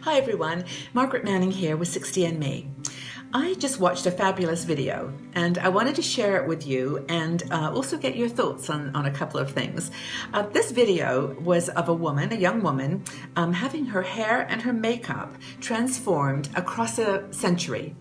Hi everyone, Margaret Manning here with 60andMe. I just watched a fabulous video and I wanted to share it with you and also get your thoughts on a couple of things. This video was of a woman, a young woman, having her hair and her makeup transformed across a century.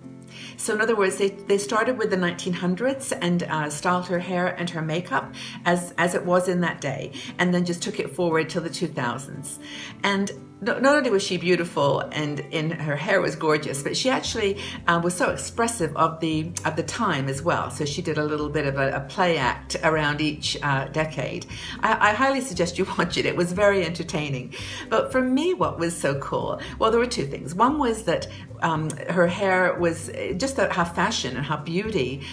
So in other words, they started with the 1900s and styled her hair and her makeup as it was in that day, and then just took it forward till the 2000s. And not only was she beautiful and her hair was gorgeous, but she actually was so expressive of the time as well. So she did a little bit of a play act around each decade. I highly suggest you watch it. It was very entertaining. But for me, what was so cool? Well, there were two things. One was that her hair was just how fashion and how beauty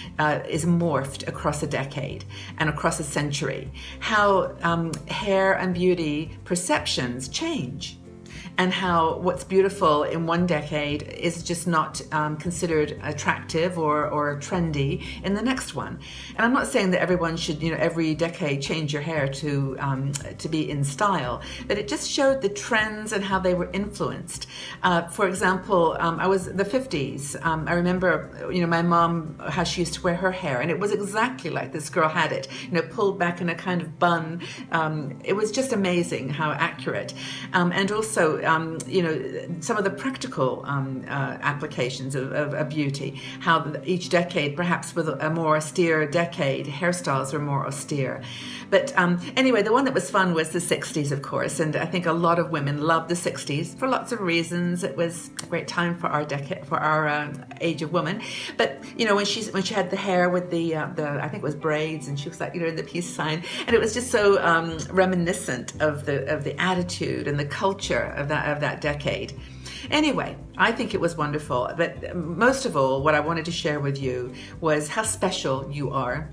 is morphed across a decade and across a century. How hair and beauty perceptions change. And how what's beautiful in one decade is just not considered attractive or trendy in the next one. And I'm not saying that everyone should, every decade change your hair to be in style, but it just showed the trends and how they were influenced. For example, I was the 50s. I remember, my mom, how she used to wear her hair, and it was exactly like this girl had it, pulled back in a kind of bun. It was just amazing how accurate. And also, some of the practical applications of beauty, how each decade, perhaps with a more austere decade, hairstyles were more austere. But anyway, the one that was fun was the 60s, of course, and I think a lot of women loved the 60s for lots of reasons. It was a great time for our decade, for our age of woman. But when she had the hair with the I think it was braids, and she was like in the peace sign, and it was just so reminiscent of the attitude and the culture of that decade. Anyway, I think it was wonderful, but most of all, what I wanted to share with you was how special you are.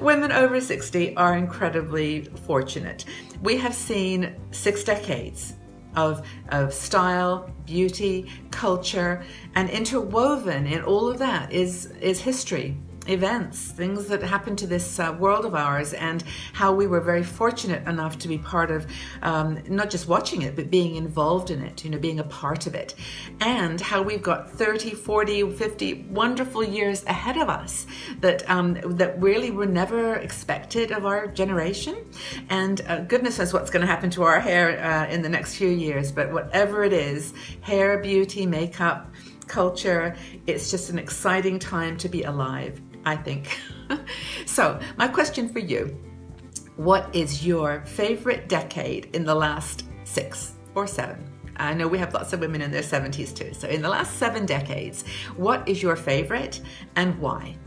Women over 60 are incredibly fortunate. We have seen 6 decades of style, beauty, culture, and interwoven in all of that is history. Events, things that happened to this world of ours, and how we were very fortunate enough to be part of not just watching it, but being involved in it, being a part of it, and how we've got 30, 40, 50 wonderful years ahead of us that really were never expected of our generation. And goodness knows what's going to happen to our hair in the next few years, but whatever it is, hair, beauty, makeup, culture, it's just an exciting time to be alive, I think. So my question for you, what is your favorite decade in the last 6 or 7? I know we have lots of women in their 70s too. So in the last 7 decades, what is your favorite and why?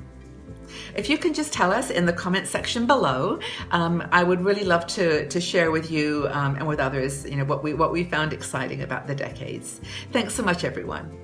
If you can just tell us in the comment section below, I would really love to share with you and with others, what we found exciting about the decades. Thanks so much, everyone.